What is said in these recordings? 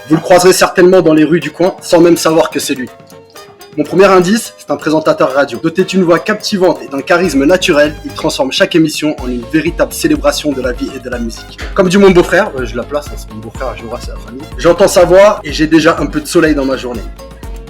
Vous le croiserez certainement dans les rues du coin sans même savoir que c'est lui. Mon premier indice, c'est un présentateur radio. Doté d'une voix captivante et d'un charisme naturel, il transforme chaque émission en une véritable célébration de la vie et de la musique. Comme dit mon beau-frère, je la place, c'est mon beau-frère, je vois, c'est la famille. J'entends sa voix et j'ai déjà un peu de soleil dans ma journée.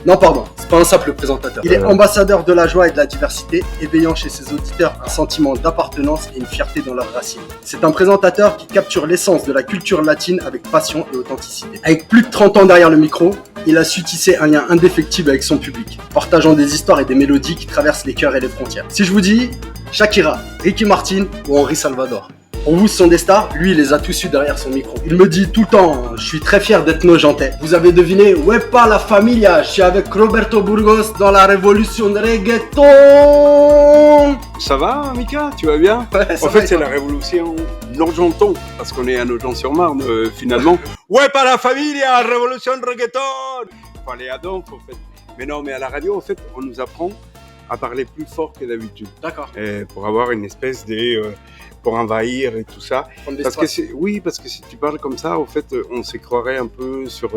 Non, pardon, c'est pas un simple présentateur. Il est ambassadeur de la joie et de la diversité, éveillant chez ses auditeurs un sentiment d'appartenance et une fierté dans leurs racines. C'est un présentateur qui capture l'essence de la culture latine avec passion et authenticité. Avec plus de 30 ans derrière le micro, il a su tisser un lien indéfectible avec son public, partageant des histoires et des mélodies qui traversent les cœurs et les frontières. Si je vous dis Shakira, Ricky Martin ou Henri Salvador, pour vous, ce sont des stars, lui, il les a tous eu derrière son micro. Il me dit tout le temps, je suis très fier d'être nojentais. Vous avez deviné, ouais pas la familia, je suis avec Roberto Burgos dans la révolution de reggaeton. Ça va, Mika? Tu vas bien? Ouais, en fait, c'est la révolution Nogent-on, parce qu'on est à Nogent-sur-Marne, finalement. Ouais pas la familia, révolution de reggaeton. Faut aller à Donf, en fait. Mais non, mais à la radio, en fait, on nous apprend à parler plus fort que d'habitude. D'accord. Pour avoir une espèce de... pour envahir et tout ça. Parce que si tu parles comme ça, en fait, on se croirait un peu sur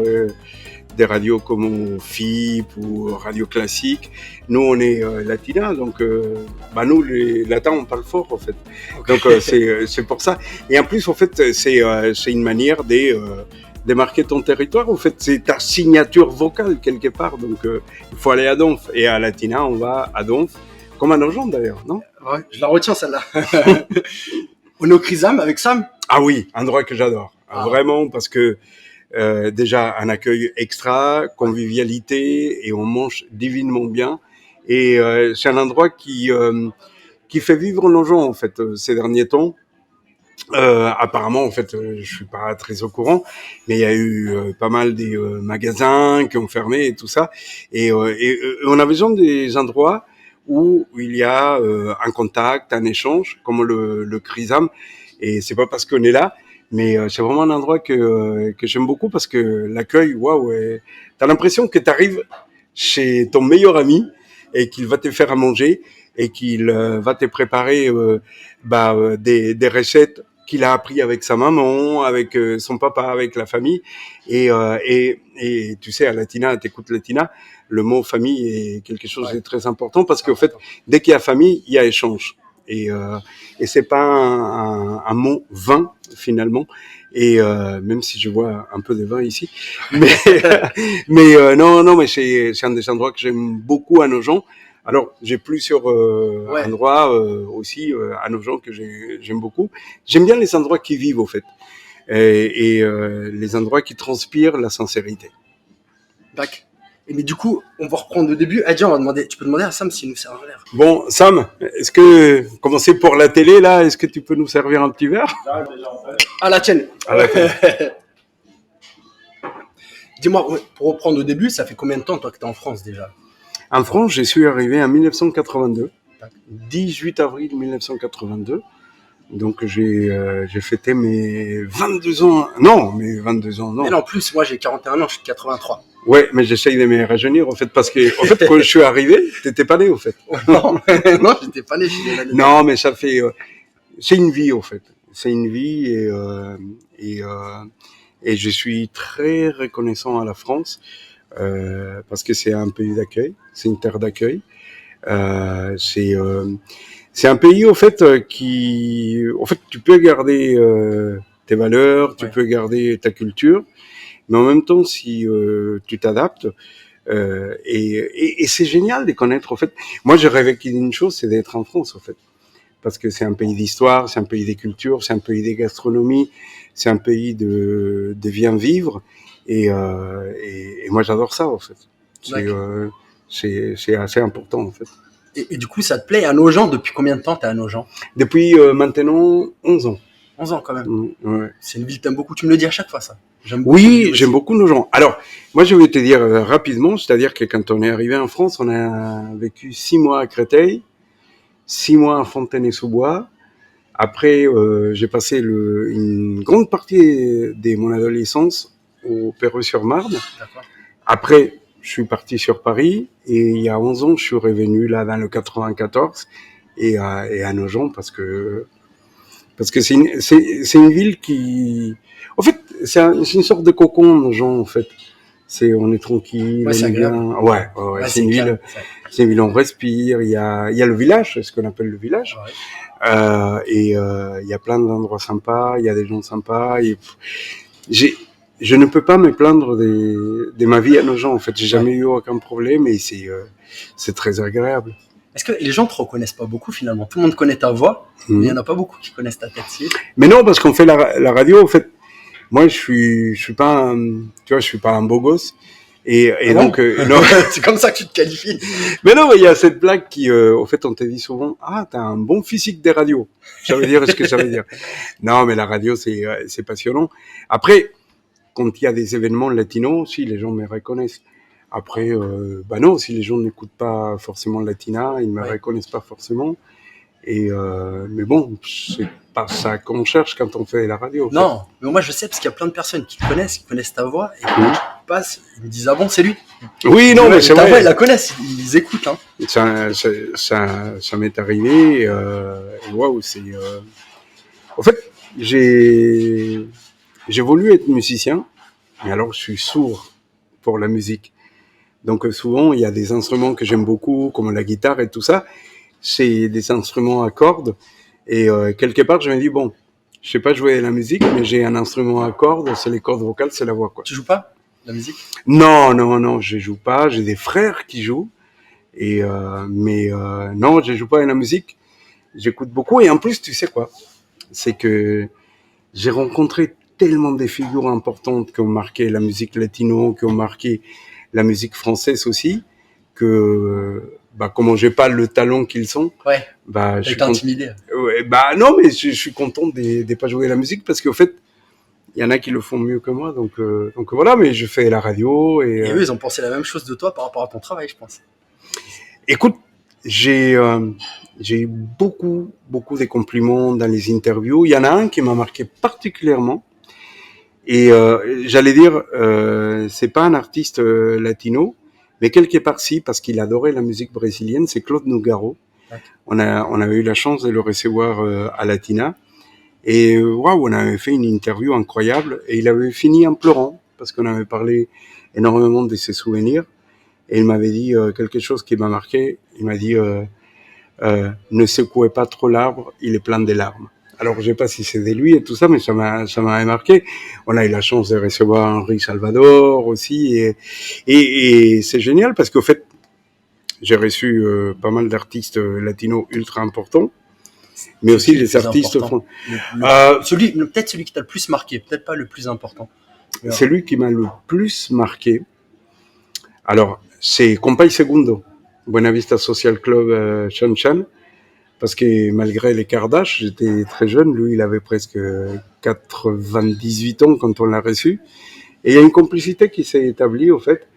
des radios comme FIP ou radio classique. Nous, on est latina, donc nous, les latins, on parle fort, en fait. Okay. Donc, c'est pour ça. Et en plus, en fait, c'est une manière de marquer ton territoire. En fait, c'est ta signature vocale, quelque part. Donc, il faut aller à Donf. Et à Latina, on va à Donf. Comme à Nogent d'ailleurs, non? Ouais, je la retiens celle-là. Onokrizam avec Sam? Ah oui, un endroit que j'adore. Ah. Vraiment, parce que déjà un accueil extra, convivialité, et on mange divinement bien. Et c'est un endroit qui fait vivre Nogent en fait ces derniers temps. Apparemment, en fait, je suis pas très au courant, mais il y a eu pas mal des magasins qui ont fermé et tout ça. Et on a besoin des endroits où il y a un contact, un échange, comme le Crisam. Et c'est pas parce qu'on est là, mais c'est vraiment un endroit que j'aime beaucoup parce que l'accueil, waouh, t'as l'impression que t'arrives chez ton meilleur ami et qu'il va te faire à manger et qu'il va te préparer des recettes qu'il a appris avec sa maman, avec son papa, avec la famille. Et tu sais, à Latina, t'écoutes Latina, le mot famille est quelque chose de très important parce qu'en fait, dès qu'il y a famille, il y a échange. Et c'est pas un mot vain, finalement. Et même si je vois un peu de vin ici, mais non, mais c'est un des endroits que j'aime beaucoup à Nogent. Alors, j'ai plusieurs endroits aussi à Nogent que j'aime beaucoup. J'aime bien les endroits qui vivent, au fait, et les endroits qui transpirent la sincérité. D'accord. Mais du coup, on va reprendre le début. Adja, tu peux demander à Sam s'il nous sert un verre. Bon, Sam, est-ce que, commencer pour la télé, là, est-ce que tu peux nous servir un petit verre? À la tienne. À la tienne. Dis-moi, pour reprendre au début, ça fait combien de temps, toi, que tu es en France, déjà? En France, je suis arrivé en 1982, 18 avril 1982. Donc, j'ai fêté mes 22 ans. Non, mes 22 ans, non. Mais non, en plus, moi, j'ai 41 ans, je suis de 83. Ouais, mais j'essaye de me rajeunir, en fait, parce que, en fait, quand je suis arrivé, t'étais pas né, au fait. Non, non, j'étais pas né, je suis né l'année. Non, mais ça fait, c'est une vie, au fait. C'est une vie et je suis très reconnaissant à la France, parce que c'est un pays d'accueil, c'est une terre d'accueil. C'est un pays, au fait, en fait, tu peux garder tes valeurs, tu peux garder ta culture, mais en même temps, si tu t'adaptes, et c'est génial de connaître, en fait. Moi, je rêvais d'une chose, c'est d'être en France, en fait, parce que c'est un pays d'histoire, c'est un pays des cultures, c'est un pays des gastronomies, c'est un pays de bien vivre, et moi, j'adore ça, en fait. C'est assez important, en fait. Et du coup, ça te plaît à Nogent? Depuis combien de temps t'es à Nogent? Depuis maintenant 11 ans. 11 ans quand même. Ouais. C'est une ville que t'aimes beaucoup, tu me le dis à chaque fois ça. J'aime beaucoup Nogent. Alors, moi je vais te dire rapidement, c'est-à-dire que quand on est arrivé en France, on a vécu 6 mois à Créteil, 6 mois à Fontaine-sous-Bois. Après, j'ai passé une grande partie de mon adolescence au Perreux-sur-Marne. D'accord. Après, je suis parti sur Paris et il y a 11 ans, je suis revenu là dans le 94 et à Nogent parce que Parce que c'est une ville qui, en fait, c'est une sorte de cocon, nos gens, en fait. On est tranquille, Ouais, on est bien. Ouais, c'est une ville, c'est une ville, on respire. Il y a le village, ce qu'on appelle le village. Ouais. Il y a plein d'endroits sympas, il y a des gens sympas. Je ne peux pas me plaindre de ma vie à nos gens, en fait. J'ai jamais eu aucun problème et c'est très agréable. Est-ce que les gens te reconnaissent pas beaucoup finalement? Tout le monde connaît ta voix, mais il y en a pas beaucoup qui connaissent ta tête. Mais non, parce qu'on fait la radio, en fait. Moi, je suis pas je suis pas un beau gosse. Et donc, non. C'est comme ça que tu te qualifies. Mais non, il y a cette blague qui, au fait, on te dit souvent, t'as un bon physique des radios. Ça veut dire ce que ça veut dire. Non, mais la radio, c'est passionnant. Après, quand il y a des événements latinos, si les gens me reconnaissent. Après, non, si les gens n'écoutent pas forcément latina, ils me reconnaissent pas forcément. Mais bon, c'est pas ça qu'on cherche quand on fait la radio. Non, mais moi je sais parce qu'il y a plein de personnes qui connaissent ta voix et quand tu passes, ils me disent ah bon c'est lui. Oui, non, mais c'est vrai. Ta voix ils la connaissent, ils écoutent. Hein. Ça m'est arrivé. Waouh, c'est. En fait, j'ai voulu être musicien, mais alors je suis sourd pour la musique. Donc souvent il y a des instruments que j'aime beaucoup, comme la guitare et tout ça. C'est des instruments à cordes. Et quelque part, je me dis, bon, je sais pas jouer la musique, mais j'ai un instrument à cordes, c'est les cordes vocales, c'est la voix, quoi. Tu joues pas la musique? Non, je joue pas. J'ai des frères qui jouent. Non, je joue pas à la musique. J'écoute beaucoup. Et en plus, tu sais quoi? C'est que j'ai rencontré tellement des figures importantes qui ont marqué la musique latino, qui ont marqué la musique française aussi, que... comment j'ai pas le talent qu'ils sont, je suis intimidé. Non, mais je suis content de pas jouer la musique parce qu'au fait, il y en a qui le font mieux que moi, donc voilà. Mais je fais la radio et eux, ils ont pensé la même chose de toi par rapport à ton travail, je pense. Écoute, j'ai eu beaucoup de compliments dans les interviews. Il y en a un qui m'a marqué particulièrement. Et j'allais dire, c'est pas un artiste latino. Mais quelque part si, parce qu'il adorait la musique brésilienne, c'est Claude Nougaro. Okay. On avait eu la chance de le recevoir à Latina. Et on avait fait une interview incroyable. Et il avait fini en pleurant, parce qu'on avait parlé énormément de ses souvenirs. Et il m'avait dit quelque chose qui m'a marqué. Il m'a dit, ne secouez pas trop l'arbre, il est plein de larmes. Alors, je sais pas si c'est de lui et tout ça, mais ça m'a marqué. On a eu la chance de recevoir Henri Salvador aussi, et c'est génial parce qu'au fait, j'ai reçu pas mal d'artistes latinos ultra importants, mais aussi des artistes français. Peut-être celui qui t'a le plus marqué, peut-être pas le plus important. C'est lui qui m'a le plus marqué. Alors, c'est Compay Segundo, Buenavista Social Club Chan Chan. Parce que malgré l'écart d'âge, j'étais très jeune, lui il avait presque 98 ans quand on l'a reçu. Et il y a une complicité qui s'est établie au fait.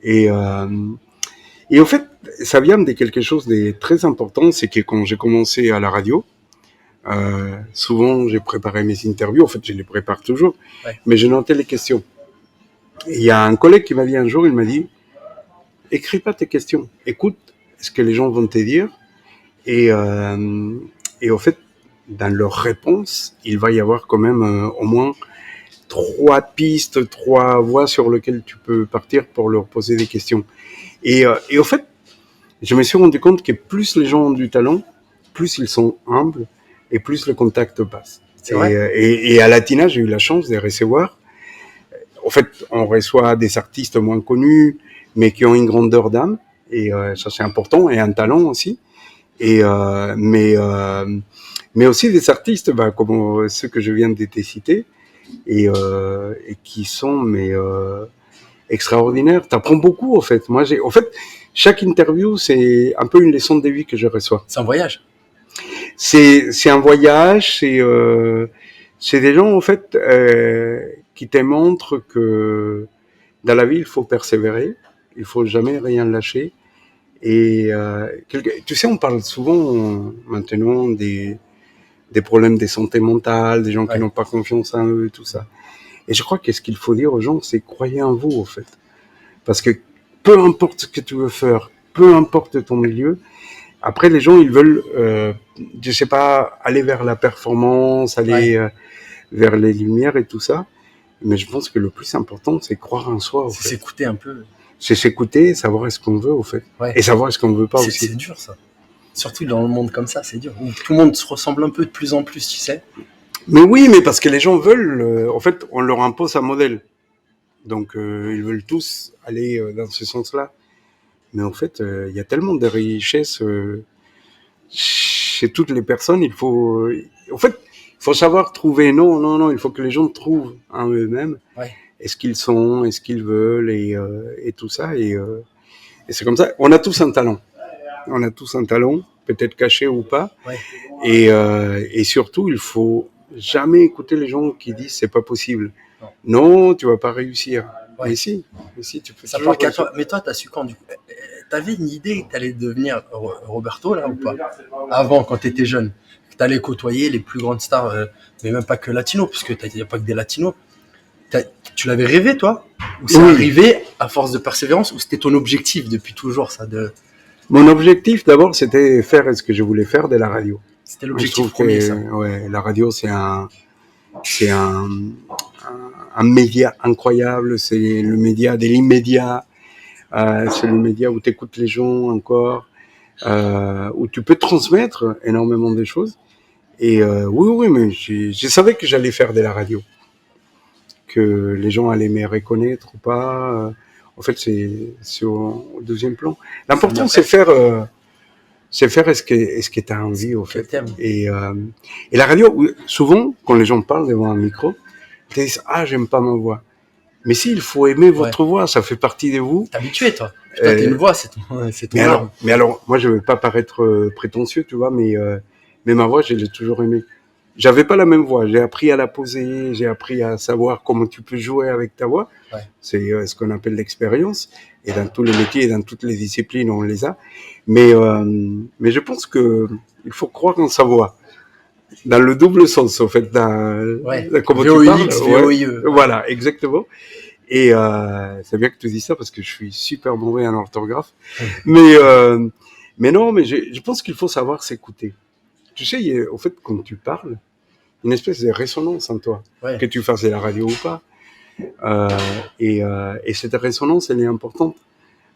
Et au fait, ça vient de quelque chose de très important, c'est que quand j'ai commencé à la radio, souvent j'ai préparé mes interviews, en fait je les prépare toujours, mais je notais les questions. Et il y a un collègue qui m'a dit un jour, il m'a dit, écris pas tes questions, écoute ce que les gens vont te dire. Et au fait, dans leurs réponses, il va y avoir quand même au moins 3 pistes, 3 voies sur lesquelles tu peux partir pour leur poser des questions. Et au fait, je me suis rendu compte que plus les gens ont du talent, plus ils sont humbles et plus le contact passe. Et à Latina, j'ai eu la chance de recevoir. En fait, on reçoit des artistes moins connus, mais qui ont une grandeur d'âme. Et ça, c'est important, et un talent aussi. Mais aussi des artistes comme ceux que je viens de te citer et qui sont extraordinaires. T'apprends beaucoup en fait. En fait, chaque interview c'est un peu une leçon de vie que je reçois. C'est un voyage. C'est un voyage. C'est des gens en fait qui te montrent que dans la vie il faut persévérer, il faut jamais rien lâcher. Et tu sais, on parle souvent maintenant des problèmes de santé mentale, des gens qui n'ont pas confiance en eux et tout ça. Et je crois que ce qu'il faut dire aux gens, c'est croyez en vous, en fait. Parce que peu importe ce que tu veux faire, peu importe ton milieu, Après, les gens, ils veulent, je sais pas, aller vers la performance, aller vers les lumières et tout ça. Mais je pense que le plus important, c'est croire en soi, C'est s'écouter un peu. C'est s'écouter, savoir ce qu'on veut, au fait. Et savoir ce qu'on veut pas aussi. C'est dur, ça. Surtout dans le monde comme ça, c'est dur. Où tout le monde se ressemble un peu de plus en plus, tu sais. Mais oui, mais parce que les gens veulent, en fait, on leur impose un modèle. Donc, ils veulent tous aller dans ce sens-là. Mais en fait, il y a tellement de richesses chez toutes les personnes. Il faut savoir trouver. Non, il faut que les gens trouvent en eux-mêmes. Est-ce qu'ils sont, est-ce qu'ils veulent et tout ça. Et c'est comme ça. On a tous un talent. Peut-être caché ou pas. Et surtout, il faut jamais écouter les gens qui disent c'est pas possible. Non, tu vas pas réussir. Mais si, tu peux. Ça part qu'à toi. Mais toi, t'as su quand, du coup? T'avais une idée que t'allais devenir Roberto, là, ou pas? Avant, quand t'étais jeune, que t'allais côtoyer les plus grandes stars, mais même pas que latinos, parce que il n'y a pas que des latinos. Tu l'avais rêvé, toi? Ou c'est arrivé à force de persévérance, ou c'était ton objectif depuis toujours, ça, de... Mon objectif, d'abord, c'était faire ce que je voulais faire de la radio. C'était l'objectif premier, ça. Ouais, la radio, c'est un média incroyable, c'est le média de l'immédiat, c'est le média où tu écoutes les gens encore, où tu peux transmettre énormément de choses. Et oui, mais je savais que j'allais faire de la radio, que les gens allaient me reconnaître ou pas. En fait, c'est au deuxième plan. L'important, c'est faire ce que tu as envie, au fait. Et la radio, souvent, quand les gens parlent devant un micro, ils disent « Ah, j'aime pas ma voix ». Mais si, il faut aimer votre voix, ça fait partie de vous. T'es habitué, toi. Putain, t'as une voix, c'est ton mais alors, moi, je veux pas paraître prétentieux, tu vois, mais ma voix, je l'ai toujours aimée. J'avais pas la même voix. J'ai appris à la poser, j'ai appris à savoir comment tu peux jouer avec ta voix. C'est ce qu'on appelle l'expérience. Et dans tous les métiers et dans toutes les disciplines, on les a. Mais je pense que il faut croire en sa voix. Dans le double sens, en fait, dans comment tu parles. VOIE. Voilà, exactement. Et c'est bien que tu dis ça parce que je suis super mauvais en orthographe. Mais non, mais je pense qu'il faut savoir s'écouter. Tu sais, au fait, quand tu parles, une espèce de résonance en toi, que tu fasses de la radio ou pas. Et cette résonance, elle est importante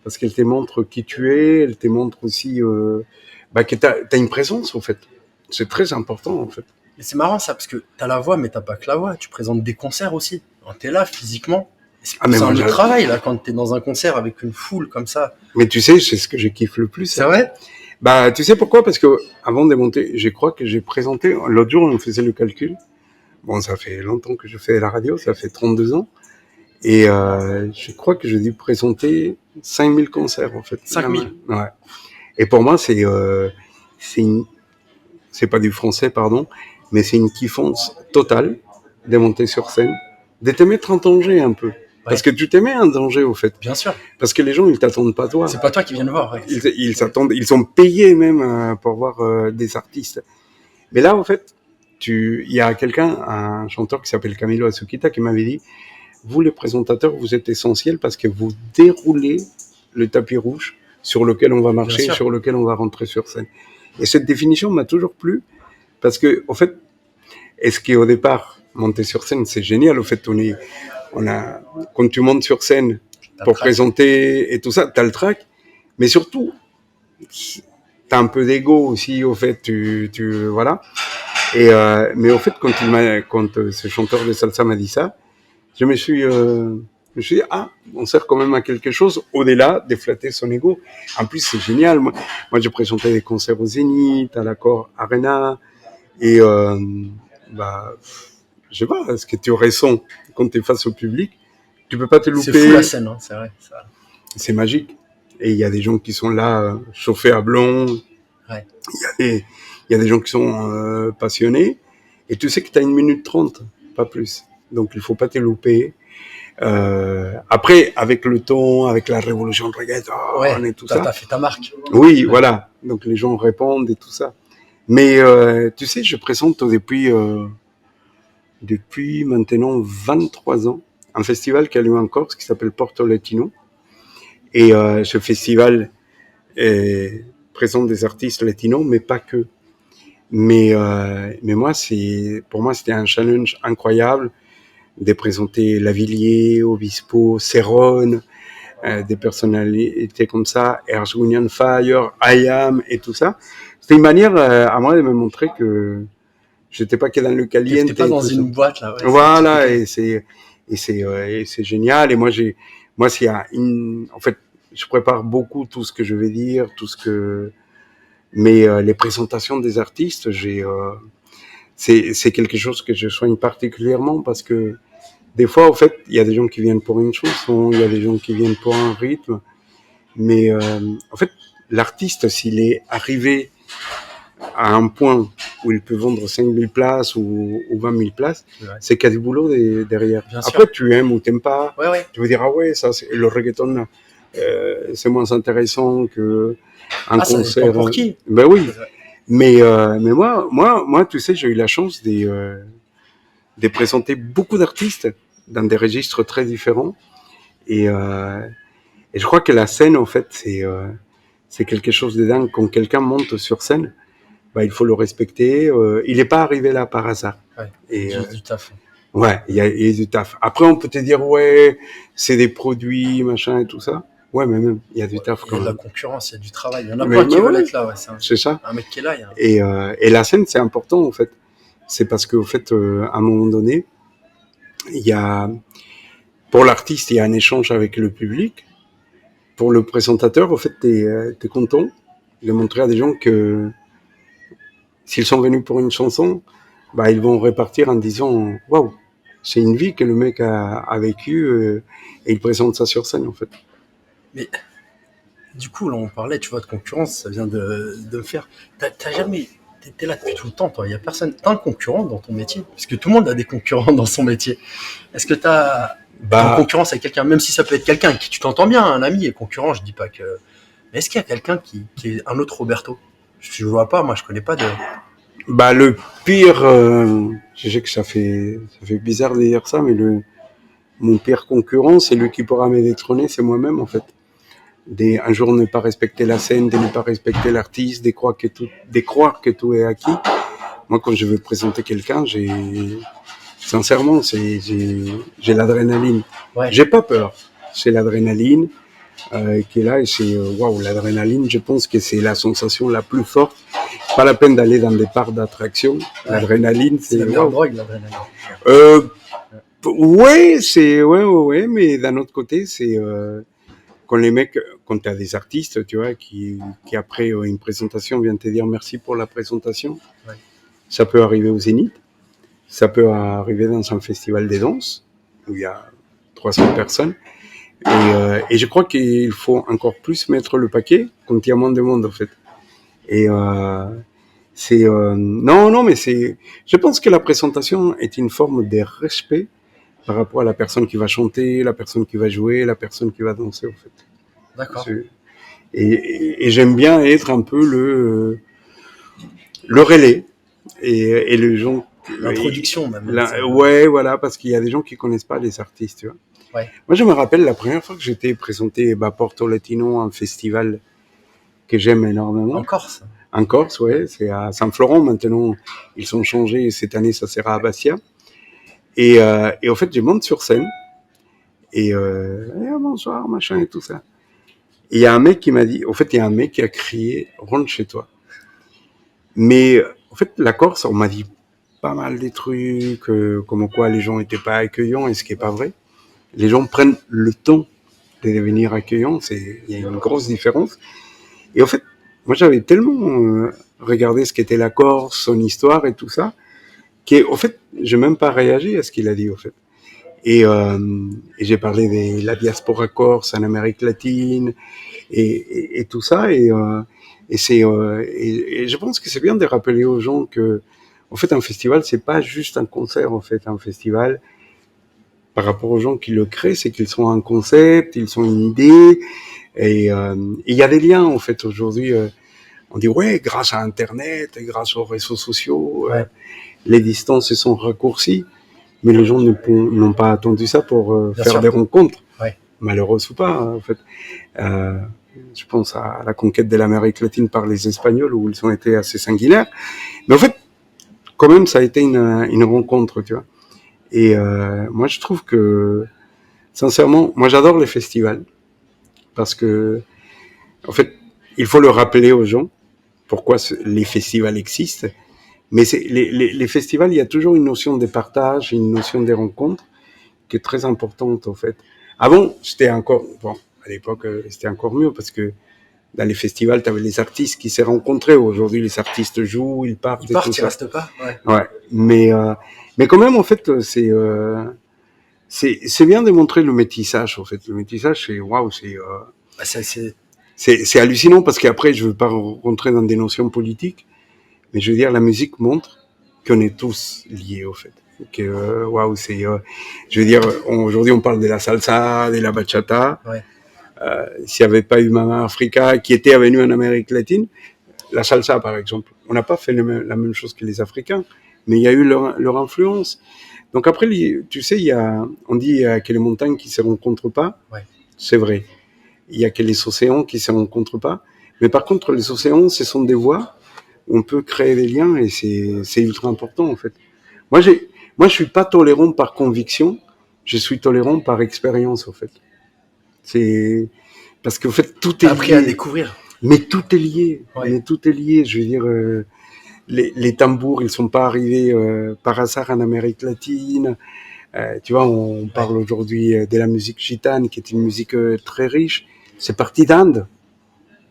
parce qu'elle te montre qui tu es, elle te montre aussi que t'as une présence, en fait. C'est très important, en fait. Mais c'est marrant ça, parce que t'as la voix, mais t'as pas que la voix. Tu présentes des concerts aussi. Quand t'es là, physiquement. C'est un autre travail, là, quand t'es dans un concert avec une foule comme ça. Mais tu sais, c'est ce que je kiffe le plus. C'est vrai? Tu sais pourquoi? Parce que avant de monter, je crois que j'ai présenté, l'autre jour, on faisait le calcul. Bon, ça fait longtemps que je fais la radio, ça fait 32 ans. Et je crois que j'ai dû présenter 5000 concerts, en fait. 5000? Ouais. Et pour moi, c'est pas du français, pardon, mais c'est une kiffance totale de monter sur scène, de te mettre en danger un peu. Parce que tu te mets en danger, au fait. Bien sûr. Parce que les gens, ils t'attendent pas toi. C'est pas toi qui viens de voir. Ils s'attendent, ils sont payés même pour voir des artistes. Mais là, en fait, il y a un chanteur qui s'appelle Camilo Asukita qui m'avait dit, vous les présentateurs, vous êtes essentiels parce que vous déroulez le tapis rouge sur lequel on va marcher, sur lequel on va rentrer sur scène. Et cette définition m'a toujours plu parce que, en fait, est-ce qu'au départ, monter sur scène, c'est génial. Au fait, quand tu montes sur scène pour présenter et tout ça, t'as le trac, mais surtout, t'as un peu d'ego aussi. Au fait, voilà. Et mais au fait, quand ce chanteur de salsa m'a dit ça, je me suis dit, on sert quand même à quelque chose au-delà de flatter son ego. En plus, c'est génial. Moi, je présentais des concerts au Zénith, à l'Accor Arena, et je sais pas, ce que tu ressens quand tu es face au public, tu peux pas te louper. C'est fou la scène, hein, c'est vrai. Ça. C'est magique. Et il y a des gens qui sont là, chauffés à blond. Il y a des gens qui sont passionnés. Et tu sais que tu as 1 minute 30, pas plus. Donc il faut pas te louper. Après, avec le temps, avec la révolution reggaeton et tout ça. T'as fait ta marque. Oui, voilà. Donc les gens répondent et tout ça. Mais tu sais, je présente depuis maintenant 23 ans un festival qui a lieu en Corse qui s'appelle Porto Latino. Et ce festival présente des artistes latinos, mais pas que. Mais moi, pour moi, c'était un challenge incroyable de présenter Lavilliers, Obispo, Cerrone, des personnalités comme ça, Earth, Wind & Fire, IAM et tout ça. C'était une manière à moi de me montrer que j'étais pas que dans le caliente. T'étais pas dans une boîte là. Ouais, voilà, et c'est génial. Et moi en fait, je prépare beaucoup tout ce que je vais dire, mais les présentations des artistes, c'est quelque chose que je soigne particulièrement parce que des fois, en fait, il y a des gens qui viennent pour une chanson, il y a des gens qui viennent pour un rythme, mais en fait, l'artiste, s'il est arrivé à un point où il peut vendre 5000 places ou 20 000 places, c'est qu'il y a du boulot derrière. Bien Après, sûr. tu aimes ou t'aimes pas, Ouais. tu veux dire, ah ouais, ça, le reggaeton, c'est moins intéressant que un concert. Ça dépend pour qui. Ben oui. Mais moi, tu sais, j'ai eu la chance de présenter beaucoup d'artistes dans des registres très différents. Et je crois que la scène, en fait, c'est quelque chose de dingue. Quand quelqu'un monte sur scène, bah, il faut le respecter. Il n'est pas arrivé là par hasard. Ouais, et du taf. Ouais, il y a du taf. Après, on peut te dire, ouais, c'est des produits, machin et tout ça. Ouais, mais même, il y a du taf quand même. Il y a de la concurrence, il y a du travail. Il y en a plein qui veulent être là. Ouais, c'est ça. Un mec qui est là. Il y a... et la scène, c'est important, en fait. C'est parce qu'au fait, à un moment donné, pour l'artiste, il y a un échange avec le public. Pour le présentateur, au fait, t'es content de montrer à des gens que s'ils sont venus pour une chanson, bah, ils vont repartir en disant, waouh, c'est une vie que le mec a vécue, et il présente ça sur scène, en fait. Mais, du coup, là, on parlait, tu vois, de concurrence, ça vient de me faire. T'as jamais. T'es là depuis tout le temps, toi. Il y a personne. T'as un concurrent dans ton métier, parce que tout le monde a des concurrents dans son métier. Est-ce que t'as en concurrence avec quelqu'un, même si ça peut être quelqu'un qui tu t'entends bien, un ami et concurrent, je dis pas que. Mais est-ce qu'il y a quelqu'un qui est un autre Roberto? Je vois pas, moi, je connais pas de. Bah, le pire, je sais que ça fait bizarre de dire ça, mais mon pire concurrent, c'est lui qui pourra me détrôner, c'est moi-même, en fait. Un jour ne pas respecter la scène, de ne pas respecter l'artiste, de croire que tout est acquis. Moi, quand je veux présenter quelqu'un, sincèrement, j'ai l'adrénaline. Ouais. J'ai pas peur. C'est l'adrénaline qui est là et c'est waouh, l'adrénaline. Je pense que c'est la sensation la plus forte. Pas la peine d'aller dans des parcs d'attraction. Ouais. L'adrénaline, c'est la meilleure drogue, l'adrénaline. Ouais, mais d'un autre côté, c'est quand t'as des artistes, tu vois, qui après une présentation viennent te dire merci pour la présentation. Ouais. Ça peut arriver au Zénith. Ça peut arriver dans un festival des danses où il y a 300 personnes. Et je crois qu'il faut encore plus mettre le paquet quand il y a moins de monde, en fait. Et non, mais je pense que la présentation est une forme de respect par rapport à la personne qui va chanter, la personne qui va jouer, la personne qui va danser, en fait. D'accord. Et j'aime bien être un peu le relais et les gens. L'introduction, même. Ouais, voilà, parce qu'il y a des gens qui connaissent pas les artistes, tu vois. Ouais. Moi, je me rappelle la première fois que j'étais présenté Porto Latino, un festival que j'aime énormément. En Corse. En Corse, ouais, c'est à Saint-Florent. Maintenant, ils ont changé. Cette année, ça sera à Bastia. Et en fait, je monte sur scène et bonsoir, machin et tout ça. Et il y a un mec qui m'a dit, en fait, il y a un mec qui a crié rentre chez toi. Mais en fait, la Corse, on m'a dit pas mal des trucs, comme quoi les gens n'étaient pas accueillants, et ce qui est pas vrai. Les gens prennent le temps de devenir accueillants, il y a une grosse différence. Et en fait, moi j'avais tellement regardé ce qu'était la Corse, son histoire et tout ça, qu'en fait, j'ai même pas réagi à ce qu'il a dit, en fait. Et j'ai parlé de la diaspora corse en Amérique latine et tout ça, et je pense que c'est bien de rappeler aux gens que en fait, un festival, c'est pas juste un concert, en fait. Un festival, par rapport aux gens qui le créent, c'est qu'ils sont un concept, ils sont une idée, et il y a des liens, en fait. Aujourd'hui, on dit, ouais, grâce à Internet, grâce aux réseaux sociaux, ouais. Les distances se sont raccourcies, mais les gens n'ont pas attendu ça pour faire sûr. des rencontres, ouais. malheureuses ou pas, en fait. Je pense à la conquête de l'Amérique latine par les Espagnols, où ils ont été assez sanguinaires. Mais en fait, quand même, ça a été une rencontre, tu vois. Et moi, je trouve que, sincèrement, moi, j'adore les festivals. Parce que, en fait, il faut le rappeler aux gens pourquoi les festivals existent. Mais les festivals, il y a toujours une notion de partage, une notion de rencontre qui est très importante, en fait. Avant, c'était encore, bon, à l'époque, c'était encore mieux parce que dans les festivals, tu avais les artistes qui s'est rencontrés. Aujourd'hui, les artistes jouent, ils partent. Ils partent, ils restent pas. Ouais. Mais quand même, en fait, c'est bien de montrer le métissage, en fait. Le métissage, c'est, waouh, c'est hallucinant parce qu'après, je veux pas rentrer dans des notions politiques, mais je veux dire, la musique montre qu'on est tous liés, au fait. Que, waouh, je veux dire, aujourd'hui, on parle de la salsa, de la bachata. Ouais. S'il n'y avait pas eu Mama Africa qui était venu en Amérique latine, la salsa par exemple, on n'a pas fait la même chose que les Africains, mais il y a eu leur influence. Donc après, tu sais, on dit que les montagnes qui se rencontrent pas, ouais. C'est vrai. Il y a que les océans qui se rencontrent pas, mais par contre les océans, ce sont des voies où on peut créer des liens et c'est ultra important en fait. Moi je suis pas tolérant par conviction, je suis tolérant par expérience en fait. C'est parce qu'en fait tout est lié. Appris à découvrir. Mais tout est lié. Ouais. Mais tout est lié. Je veux dire, les tambours, ils sont pas arrivés par hasard en Amérique latine. Tu vois, on parle aujourd'hui de la musique gitane, qui est une musique très riche. C'est parti d'Inde.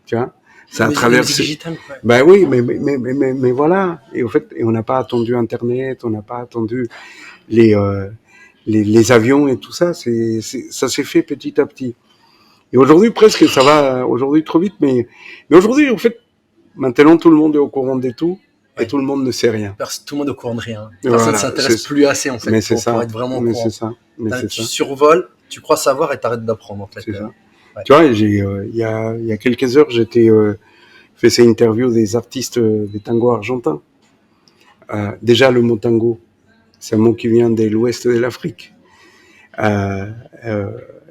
Tu vois, ça a traversé. Gitane, ouais. Ben oui, mais voilà. Et au fait, on n'a pas attendu Internet, on n'a pas attendu les avions et tout ça. Ça s'est fait petit à petit. Et aujourd'hui, presque, ça va, aujourd'hui trop vite, mais aujourd'hui, en fait, maintenant, tout le monde est au courant de tout, et tout le monde ne sait rien. Tout le monde est au courant de rien. Personne ne s'intéresse plus assez, en fait, mais pour être vraiment au courant. C'est ça. Tu survoles, tu crois savoir et t'arrêtes d'apprendre, en fait. C'est ça. Ouais. Tu vois, il y a quelques heures, j'étais fait ces interviews des artistes des tangos argentins. Déjà, le mot tango, c'est un mot qui vient de l'ouest de l'Afrique.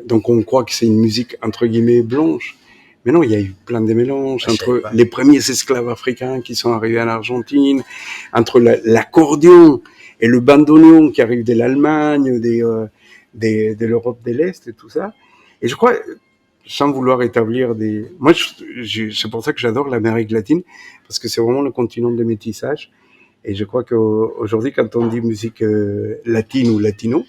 Donc on croit que c'est une musique entre guillemets blanche, mais non, il y a eu plein de mélanges entre les premiers esclaves africains qui sont arrivés en Argentine, entre l'accordéon et le bandoneon qui arrive de l'Allemagne, de l'Europe de l'Est et tout ça. Et je crois, sans vouloir établir moi c'est pour ça que j'adore l'Amérique latine, parce que c'est vraiment le continent de métissage. Et je crois qu'aujourd'hui, quand on dit musique latine ou latino,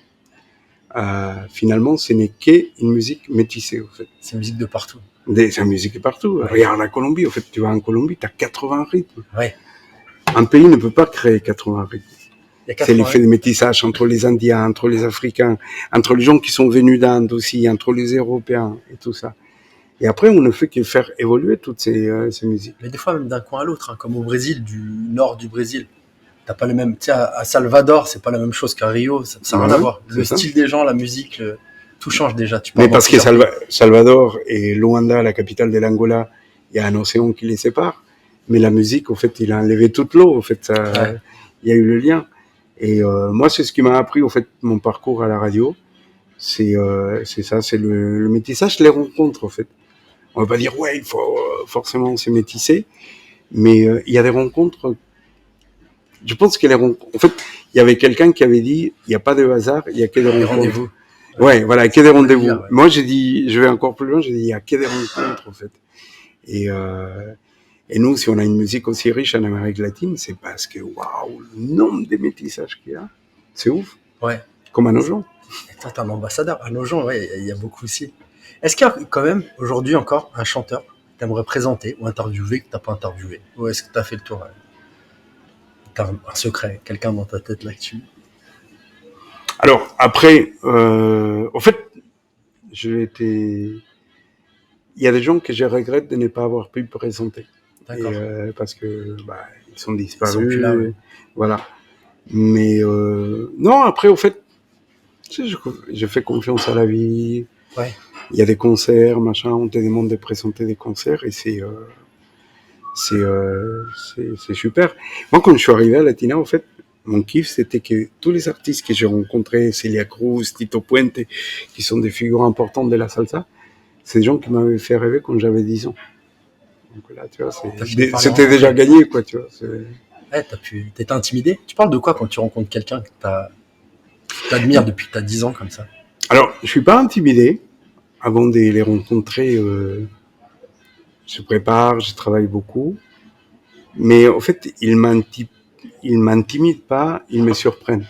finalement, ce n'est qu'une musique métissée, en fait. C'est une musique de partout. C'est une musique de partout. Ouais. Regarde la Colombie, en fait, tu vas en Colombie, tu as 80 rythmes. Ouais. Un pays ne peut pas créer 80 rythmes. C'est l'effet de métissage entre les Indiens, entre les Africains, entre les gens qui sont venus d'Inde aussi, entre les Européens et tout ça. Et après, on ne fait que faire évoluer toutes ces musiques. Mais des fois, même d'un coin à l'autre, hein, comme au Brésil, du nord du Brésil. T'as pas le même, tu sais, à Salvador, c'est pas la même chose qu'à Rio, ça n'a rien à voir. Le style des gens, la musique, tout change déjà. Mais parce que Salvador et Luanda, la capitale de l'Angola, il y a un océan qui les sépare. Mais la musique, au fait, il a enlevé toute l'eau. Au fait, il y a eu le lien. Et moi, c'est ce qui m'a appris, au fait, mon parcours à la radio. C'est ça, c'est le métissage, les rencontres, au fait. On va pas dire, ouais, il faut forcément se métisser. Mais il y a des rencontres. Je pense qu'il en fait, il y avait quelqu'un qui avait dit, il n'y a pas de hasard, il y a que des rendez-vous. Ouais, voilà, que des rendez-vous. Ouais. Moi, j'ai dit, je vais encore plus loin, j'ai dit, il y a que des rencontres, en fait. Et nous, si on a une musique aussi riche en Amérique latine, c'est parce que, waouh, le nombre de métissages qu'il y a, c'est ouf. Ouais. Comme à nos gens. Et toi, t'es un ambassadeur. À nos gens, ouais, il y a beaucoup aussi. Est-ce qu'il y a quand même, aujourd'hui encore, un chanteur que t'aimerais présenter ou interviewer que t'as pas interviewé? Ou est-ce que t'as fait le tour? T'as un secret, quelqu'un dans ta tête là-dessus? Alors, après, en fait, il y a des gens que je regrette de ne pas avoir pu présenter. D'accord. Parce que, ils sont disparus. Ils sont plus là, ouais. Voilà. Mais, non, après, au fait, tu sais, je fais confiance à la vie. Ouais. Il y a des concerts, machin, on te demande de présenter des concerts et c'est super. Moi, quand je suis arrivé à Latina, en fait, mon kiff, c'était que tous les artistes que j'ai rencontrés, Celia Cruz, Tito Puente, qui sont des figures importantes de la salsa, c'est des gens qui m'avaient fait rêver quand j'avais 10 ans. Donc là, tu vois, c'était Parler déjà gagné, quoi, tu vois. Ouais, t'étais intimidé. Tu parles de quoi quand tu rencontres quelqu'un que t'admires depuis que t'as 10 ans comme ça? Alors, je suis pas intimidé. Avant de les rencontrer, je prépare, je travaille beaucoup. Mais en fait, ils m'intimident pas, ils me surprennent.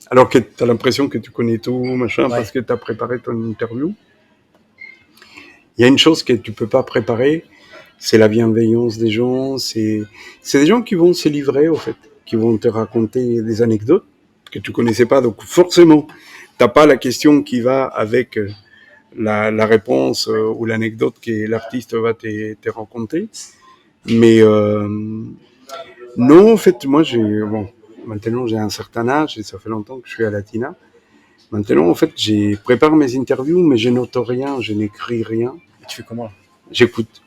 Alors que tu as l'impression que tu connais tout, machin, Ouais. parce que tu as préparé ton interview. Il y a une chose que tu peux pas préparer, c'est la bienveillance des gens. C'est des gens qui vont se livrer, au fait, qui vont te raconter des anecdotes que tu connaissais pas. Donc forcément, t'as pas la question qui va avec la réponse ou l'anecdote que l'artiste va te raconter. Mais non, en fait, moi, maintenant j'ai un certain âge et ça fait longtemps que je suis à Latina. Maintenant, en fait, je prépare mes interviews, mais je note rien, je n'écris rien. Et tu fais comment là? J'écoute.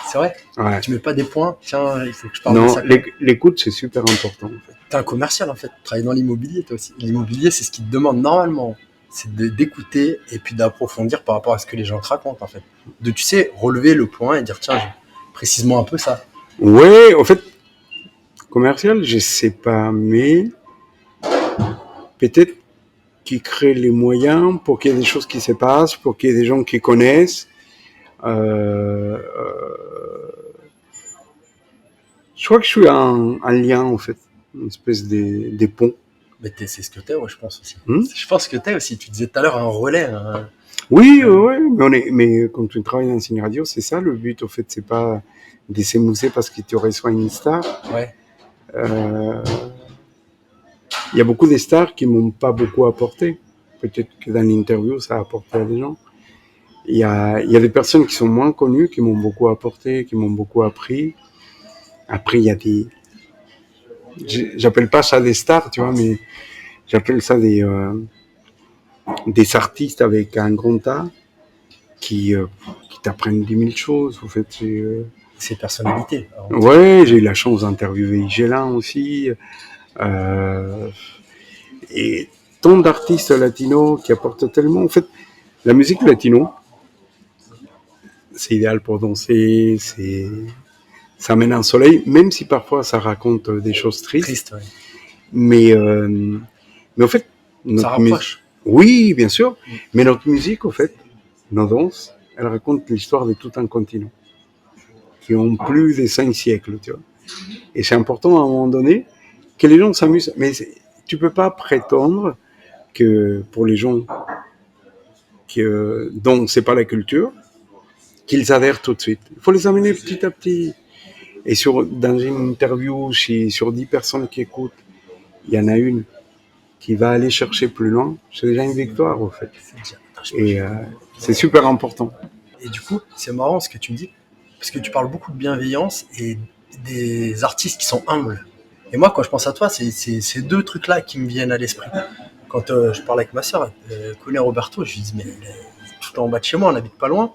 C'est vrai? Ouais. Tu mets pas des points? Tiens, il faut que je parle de Non, ça. l'écoute, c'est super important. En fait. T'es un commercial en fait. Tu travailles dans l'immobilier toi aussi. L'immobilier, c'est ce qui te demande normalement. C'est d'écouter et puis d'approfondir par rapport à ce que les gens te racontent en fait. De, tu sais, relever le point et dire tiens, précise-moi un peu ça. Ouais, en fait, commercial, je sais pas, mais peut-être qu'ils créent les moyens pour qu'il y ait des choses qui se passent, pour qu'il y ait des gens qui connaissent. Je crois que je suis un lien, en fait, une espèce des ponts. Mais c'est ce que t'es, ouais, je pense aussi. Hmm? Je pense que t'es aussi. Tu disais tout à l'heure un relais. Oui, ouais, mais quand tu travailles dans une radio, c'est ça le but, au fait, c'est pas de s'émousser parce que tu reçois une star. Ouais. Il y a beaucoup de stars qui m'ont pas beaucoup apporté. Peut-être que dans l'interview, ça a apporté à des gens. Il y a des personnes qui sont moins connues, qui m'ont beaucoup apporté, qui m'ont beaucoup appris. Après, il y a j'appelle pas ça des stars, tu vois, mais j'appelle ça des artistes avec un grand A qui t'apprennent 10 000 choses. En fait, Ces personnalités. Alors, ouais, j'ai eu la chance d'interviewer Gélin aussi. Et tant d'artistes latinos qui apportent tellement. En fait, la musique latino, c'est idéal pour danser, ça amène un soleil, même si parfois ça raconte des choses tristes. triste, ouais. Mais en fait, Ça rapproche. Oui, bien sûr. Mais notre musique, en fait, nos danses, elle raconte l'histoire de tout un continent qui ont plus de 5 siècles, tu vois. Et c'est important à un moment donné que les gens s'amusent. Mais tu peux pas prétendre que pour les gens dont c'est pas la culture, qu'ils adhèrent tout de suite. Il faut les amener petit à petit. Et dans une interview, sur 10 personnes qui écoutent, il y en a une qui va aller chercher plus loin. C'est déjà une victoire, au fait. Et c'est super important. Et du coup, c'est marrant ce que tu me dis, parce que tu parles beaucoup de bienveillance et des artistes qui sont humbles. Et moi, quand je pense à toi, c'est ces deux trucs-là qui me viennent à l'esprit. Quand je parle avec ma sœur, elle connaît Roberto, je lui dis, mais il est tout en bas de chez moi, on n'habite pas loin.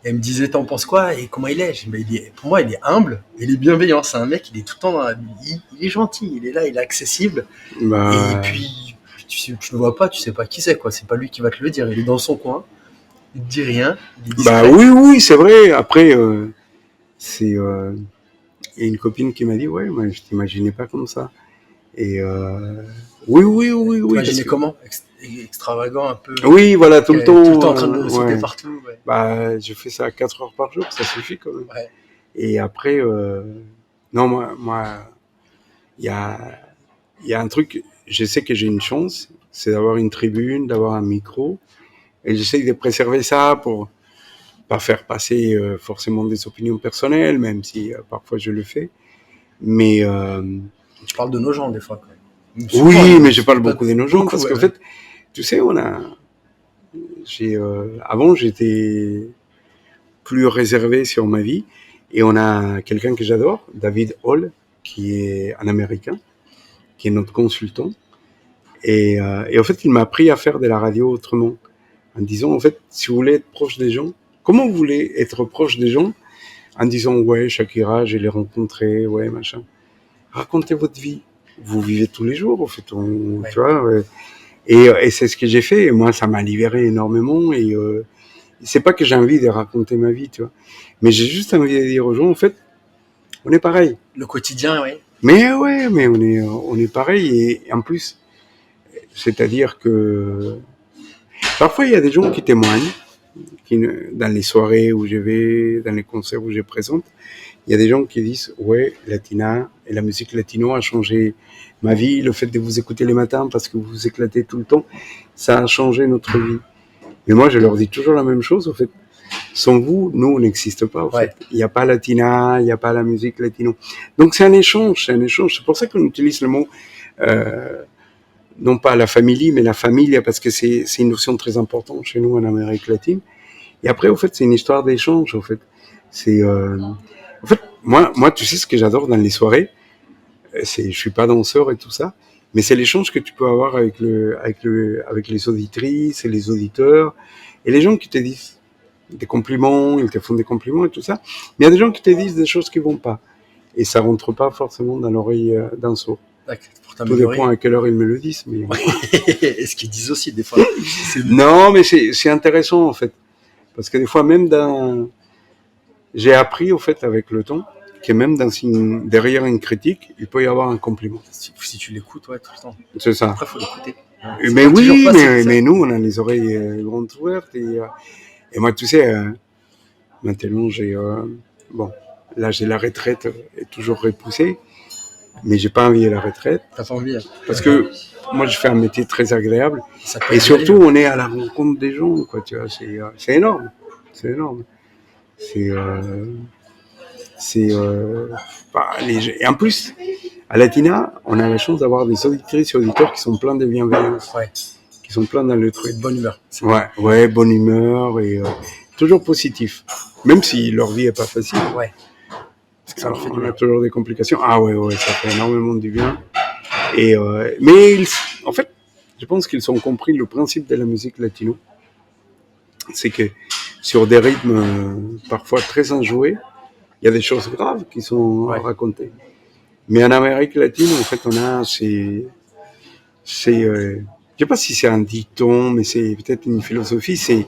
Et elle me disait, t'en penses quoi et comment il est? Je dis, mais pour moi, il est humble, il est bienveillant. C'est un mec, il est tout le temps dans la vie. Il est gentil, il est là, il est accessible. Et puis, tu le vois pas, tu sais pas qui c'est, quoi. C'est pas lui qui va te le dire. Il est dans son coin, il te dit rien, il est discret. Oui, c'est vrai. Après, il y a une copine qui m'a dit, ouais, moi, je t'imaginais pas comme ça. Et oui. Imaginez comment extravagant un peu. Oui, voilà, tout le temps en train de sauter partout. Ouais. Je fais ça 4 heures par jour, ça suffit quand même. Ouais. Et après, non, moi, il y a un truc, je sais que j'ai une chance, c'est d'avoir une tribune, d'avoir un micro, et j'essaie de préserver ça pour pas faire passer forcément des opinions personnelles, même si parfois je le fais. Mais Tu parles de nos gens des fois. Quand même. Oui, mais je parle beaucoup de nos gens parce qu'en fait, tu sais, avant j'étais plus réservé sur ma vie et on a quelqu'un que j'adore, David Hall, qui est un Américain, qui est notre consultant. Et en fait, il m'a appris à faire de la radio autrement, en disant, en fait, si vous voulez être proche des gens, comment vous voulez être proche des gens en disant, ouais, Shakira, je l'ai rencontré, ouais, machin. Racontez votre vie. Vous vivez tous les jours, en fait, tu vois. Ouais. Et c'est ce que j'ai fait. Et moi, ça m'a libéré énormément. Et c'est pas que j'ai envie de raconter ma vie, tu vois. Mais j'ai juste envie de dire aux gens, en fait, on est pareil. Le quotidien, oui. Mais ouais, mais on est pareil et en plus, c'est-à-dire que parfois il y a des gens qui témoignent, dans les soirées où je vais, dans les concerts où je présente, il y a des gens qui disent ouais, Latina et la musique latino a changé ma vie, le fait de vous écouter les matins parce que vous vous éclatez tout le temps, ça a changé notre vie. Mais moi je leur dis toujours la même chose, en fait. Sans vous, nous, on n'existe pas, en fait. Il n'y a pas Latina, il n'y a pas la musique latino. Donc, c'est un échange, c'est un échange. C'est pour ça qu'on utilise le mot, non pas la famille, mais la famille, parce que c'est une notion très importante chez nous en Amérique latine. Et après, en fait, c'est une histoire d'échange, en fait. C'est, en fait, moi, tu sais ce que j'adore dans les soirées, je suis pas danseur et tout ça, mais c'est l'échange que tu peux avoir avec les auditrices et les auditeurs, et les gens qui te disent des compliments, ils te font des compliments et tout ça. Mais il y a des gens qui te disent des choses qui vont pas. Et ça rentre pas forcément dans l'oreille d'un sourd. Tout dépend à quelle heure ils me le disent. Mais... Et ce qu'ils disent aussi, des fois. Non, mais c'est intéressant, en fait. Parce que des fois, même j'ai appris, au fait, avec le temps, que même derrière une critique, il peut y avoir un compliment. Si tu l'écoutes, ouais, tout le temps. C'est ça. Après, il faut l'écouter. Mais oui, mais nous, on a les oreilles grandes ouvertes et moi, tu sais, maintenant, là, j'ai la retraite est toujours repoussée, mais j'ai pas envie de la retraite. T'as pas envie, hein. Parce que moi, je fais un métier très agréable. Et surtout, on est à la rencontre des gens, quoi, tu vois. C'est énorme. C'est énorme. Et en plus, à Latina, on a la chance d'avoir des auditrices et auditeurs qui sont pleins de bienveillance. Ouais. Qui sont pleins dans le truc. Bonne humeur. Ouais, bonne humeur et toujours positif. Même si leur vie est pas facile. Ouais. Parce que ça leur fait on a toujours des complications. Ah ouais, ça fait énormément du bien. Et mais en fait, je pense qu'ils ont compris le principe de la musique latino. C'est que sur des rythmes parfois très enjoués, il y a des choses graves qui sont racontées. Mais en Amérique latine, en fait, on a je sais pas si c'est un dicton, mais c'est peut-être une philosophie, c'est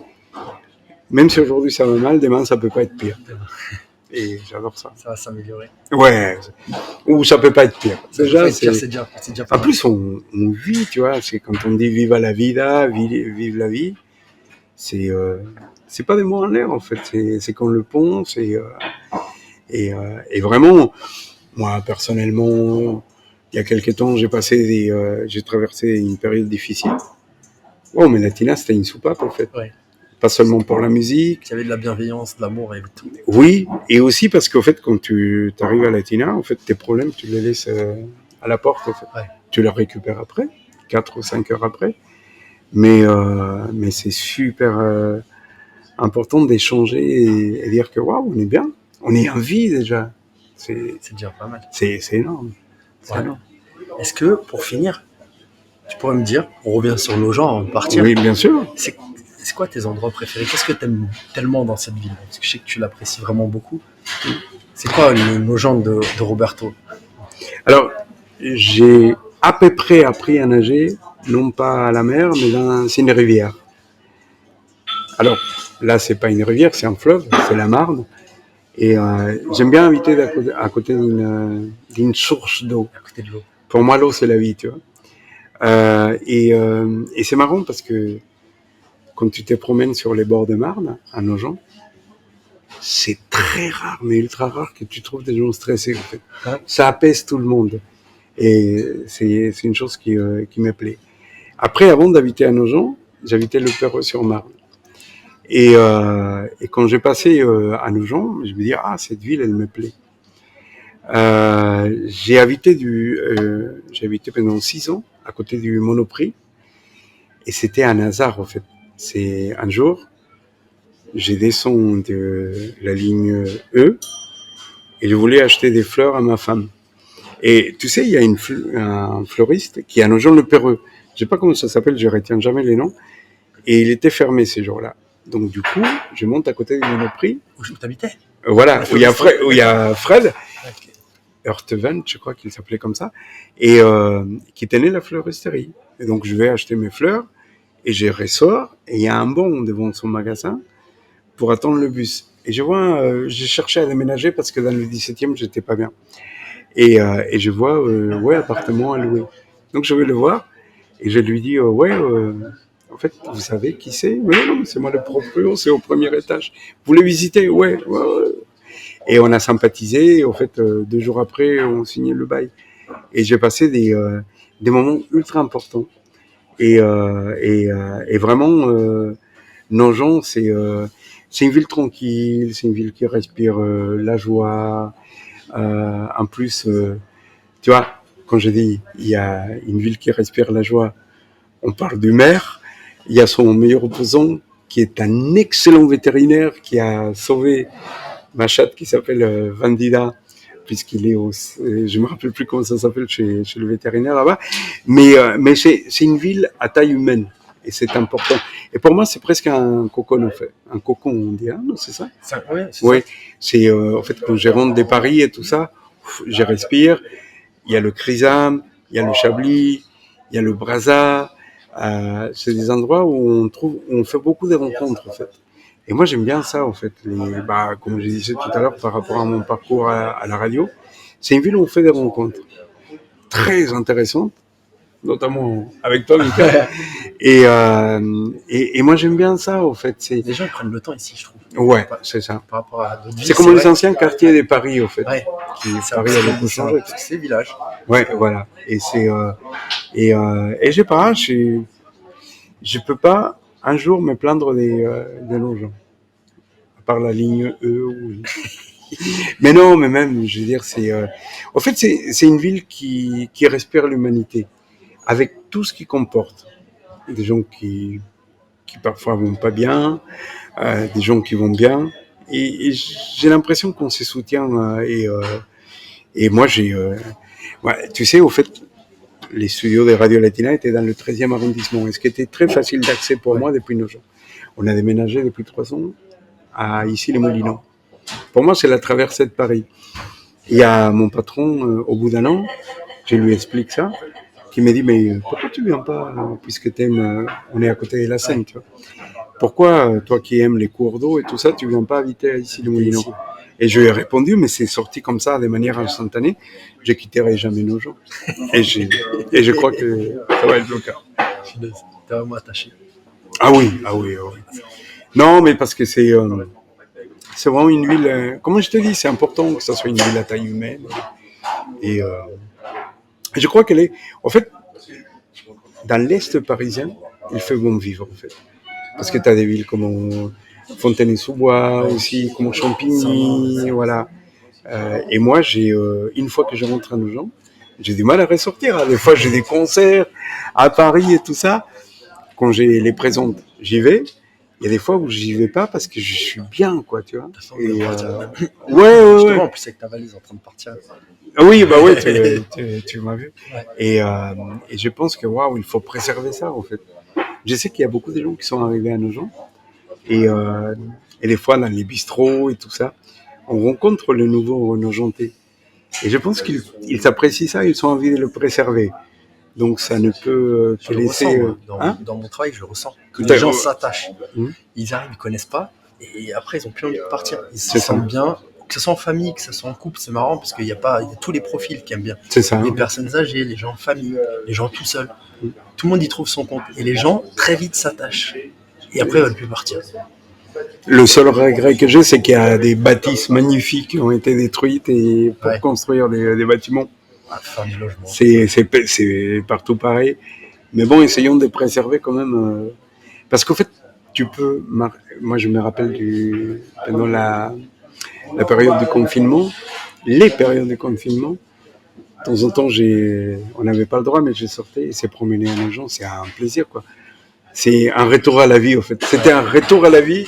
même si aujourd'hui ça va mal, demain ça peut pas être pire. Et j'adore ça. Ça va s'améliorer. Ouais. Ou ça peut pas être pire. Déjà, c'est déjà en plus, on vit, tu vois, c'est quand on dit viva la vida, vive la vie, c'est pas des mots en l'air, en fait, c'est qu'on le pense et vraiment, moi, personnellement, il y a quelques temps, j'ai traversé une période difficile. Oh, mais Latina, c'était une soupape, en fait. Ouais. Pas seulement pour la musique. Il y avait de la bienveillance, de l'amour et tout. Oui, et aussi parce qu'en fait, quand tu arrives à Latina, en fait, tes problèmes, tu les laisses à la porte, en fait. Ouais. Tu les récupères après, 4 ou 5 heures après. Mais c'est super important d'échanger et dire que waouh, on est bien. On est en vie déjà. C'est déjà pas mal. C'est énorme. C'est énorme. Est-ce que, pour finir, tu pourrais me dire, on revient sur nos gens avant de partir. Oui, bien sûr. C'est quoi tes endroits préférés? Qu'est-ce que tu aimes tellement dans cette ville? Parce que je sais que tu l'apprécies vraiment beaucoup. C'est quoi nos gens de Roberto? Alors, j'ai à peu près appris à nager, non pas à la mer, mais c'est une rivière. Alors, là, c'est pas une rivière, c'est un fleuve, c'est la Marne. Et j'aime bien habiter à côté d'une source d'eau. À côté de l'eau. Pour moi, l'eau, c'est la vie, tu vois. Et c'est marrant parce que quand tu te promènes sur les bords de Marne, à Nogent, c'est très rare, mais ultra rare que tu trouves des gens stressés, en fait. Ouais. Ça apaise tout le monde. Et c'est une chose qui me plaît. Après, avant d'habiter à Nogent, j'habitais le Perreux-sur-Marne. Et quand j'ai passé à Nogent, je me dis, ah, cette ville, elle me plaît. J'ai habité pendant 6 ans à côté du Monoprix. Et c'était un hasard, en fait. C'est un jour, j'ai descendu de la ligne E et je voulais acheter des fleurs à ma femme. Et tu sais, il y a un fleuriste qui est à Nogent-le-Perreux. Je sais pas comment ça s'appelle, je retiens jamais les noms. Et il était fermé ces jours-là. Donc du coup, je monte à côté du Monoprix. Où t'habitais? Voilà, où il y a Fred. Okay. Heurteven, je crois qu'il s'appelait comme ça, et qui tenait la fleuristerie. Et donc je vais acheter mes fleurs, et je ressors, et il y a un banc devant son magasin, pour attendre le bus. Et je vois, j'ai cherché à déménager parce que dans le 17e, j'étais pas bien. Et je vois, ouais, appartement à louer. Donc je vais le voir et je lui dis, ouais, en fait, vous savez qui c'est? Mais non, c'est moi le proprio, c'est au premier étage. Vous voulez visiter? Ouais, ouais, ouais. Et on a sympathisé. Et en fait, 2 jours après, on signait le bail. Et j'ai passé des moments ultra importants. Et vraiment, Nogent, c'est une ville tranquille, c'est une ville qui respire la joie. En plus, tu vois, quand je dis il y a une ville qui respire la joie, on parle du maire. Il y a son meilleur opposant qui est un excellent vétérinaire qui a sauvé ma chatte qui s'appelle Vandida, puisqu'il est je me rappelle plus comment ça s'appelle chez le vétérinaire là-bas. Mais c'est une ville à taille humaine. Et c'est important. Et pour moi, c'est presque un cocon, en fait. Un cocon, on dit, non, c'est ça? Ouais, c'est Oui. ça. C'est, en fait, quand je rentre des Paris et tout ça, je respire. Il y a le Crisam, il y a le Chablis, il y a le Brazza. C'est des endroits où on fait beaucoup de rencontres, en fait. Et moi, j'aime bien ça, en fait. Comme je disais tout à l'heure, par rapport à mon parcours à la radio, c'est une ville où on fait des rencontres très intéressantes, notamment avec toi, Mika. Et moi, j'aime bien ça, en fait. Les gens ils prennent le temps ici, je trouve. Ouais, c'est ça. Par rapport à d'autres villes. C'est comme les anciens quartiers des Paris, en fait. Ouais. Paris a beaucoup changé. Parce que c'est village. Ouais, voilà. Et et j'ai pas, je peux pas un jour me plaindre des Nogent. À part la ligne E. Mais non, mais même, je veux dire, en fait, c'est une ville qui respire l'humanité. Avec tout ce qu'il comporte. Des gens qui parfois vont pas bien, des gens qui vont bien. Et j'ai l'impression qu'on se soutient. Et moi, ouais, tu sais, au fait, les studios de Radio Latina étaient dans le 13e arrondissement. Et ce qui était très facile d'accès pour moi depuis Nogent. On a déménagé depuis 3 ans à ici les Moulineaux. Pour moi, c'est la traversée de Paris. Il y a mon patron, au bout d'un an, je lui explique ça, qui me dit, mais pourquoi tu viens pas, puisque t'aimes, on est à côté de la Seine, tu vois. Pourquoi, toi qui aimes les cours d'eau et tout ça, tu viens pas habiter ici les Moulineaux? Et je lui ai répondu, mais c'est sorti comme ça, de manière instantanée, je quitterai jamais Nogent. Et je crois que ça va être le cas. T'es vraiment attaché. Ah oui, ah oui, ah oui. Non, mais parce que c'est vraiment une ville, comment je te dis, c'est important que ça soit une ville à taille humaine. Et je crois qu'elle est, en fait, dans l'Est parisien, il fait bon vivre, en fait. Parce que tu as des villes comme Fontaine-sous-Bois aussi, comme Champigny, voilà. Et moi, une fois que je rentre à Nogent, j'ai du mal à ressortir. Des fois, j'ai des concerts à Paris et tout ça. Quand j'ai les présente, j'y vais. Il y a des fois où j'y vais pas parce que je suis bien, quoi, tu vois. Et, ouais. Justement, en plus avec ta valise en train de partir. Oui, bah oui, tu m'as vu. Ouais. Et je pense que waouh, il faut préserver ça, en fait. Je sais qu'il y a beaucoup de gens qui sont arrivés à Nogent et des fois dans les bistrots et tout ça, on rencontre le nouveau Nogentais. Et je pense qu'ils apprécient ça, ils ont envie de le préserver. Donc ça ne peut que laisser. Dans mon travail, je le ressens. Que les gens s'attachent. Ils arrivent, ils connaissent pas, et après ils ont plus envie de partir. Ils se sentent bien, que ce soit en famille, que ce soit en couple, c'est marrant parce qu'il y a tous les profils qui aiment bien. C'est ça. Les personnes âgées, les gens en famille, les gens tout seuls. Tout le monde y trouve son compte. Et les gens très vite s'attachent. Et après ils veulent plus partir. Le seul regret que j'ai, c'est qu'il y a des bâtisses magnifiques qui ont été détruites et pour construire des bâtiments. Faire des logements. C'est partout pareil. Mais bon, essayons de préserver quand même. Parce qu'en fait, tu peux. Moi, je me rappelle pendant la période de confinement, les périodes de confinement, de temps en temps, on n'avait pas le droit, mais je sortais et c'est promener à Nogent, c'est un plaisir, quoi. C'est un retour à la vie, en fait. C'était un retour à la vie,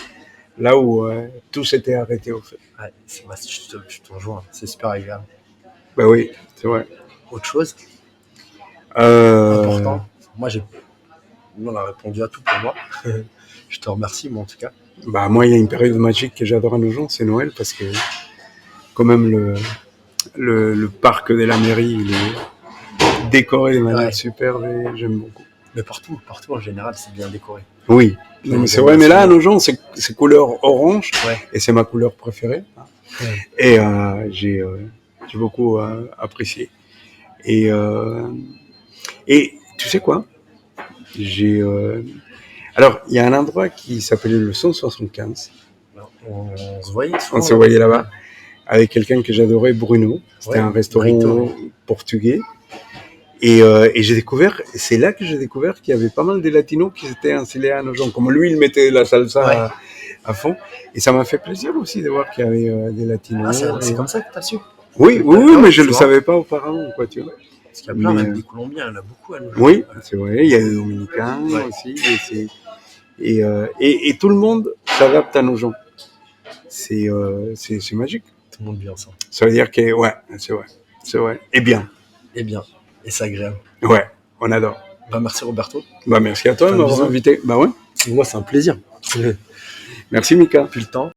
là où tout s'était arrêté, en fait. Ouais, je te rejoins, c'est super agréable. Bah oui, c'est vrai. Autre chose important. On a répondu à tout pour moi. Je te remercie, moi, en tout cas. Bah, moi, il y a une période magique que j'adore à Nogent, c'est Noël, parce que quand même le parc de la mairie, il est décoré de manière superbe et j'aime beaucoup. Mais partout en général, c'est bien décoré. Oui, non, mais c'est vrai. Mais là, à Nogent, c'est couleur orange, Ouais. et c'est ma couleur préférée. Ouais. Et j'ai beaucoup apprécié. Et tu sais quoi? Alors, il y a un endroit qui s'appelait le 175. On se voyait souvent. On se voyait là-bas avec quelqu'un que j'adorais, Bruno. C'était un restaurant Burrito. portugais. Et j'ai découvert, c'est là que j'ai découvert qu'il y avait pas mal de latinos qui s'étaient installés à Nogent. Comme lui, il mettait la salsa à fond. Et ça m'a fait plaisir aussi de voir qu'il y avait des latinos. Ah, c'est comme ça que tu as su? Oui, mais je ne le savais pas auparavant, quoi, tu vois. Parce qu'il y a plein, même des Colombiens, il y en a beaucoup à Nogent. Oui, c'est vrai. Il y a des Dominicains aussi. Et tout le monde s'adapte à Nogent. C'est magique. Tout le monde vit ensemble. Ça veut dire que, ouais, c'est vrai. Et bien. Et bien. Et c'est agréable. Ouais, on adore. Bah, merci Roberto. Bah, merci à toi de m'avoir invité. Bah ouais. Moi, c'est un plaisir. Merci Mika. Depuis le temps.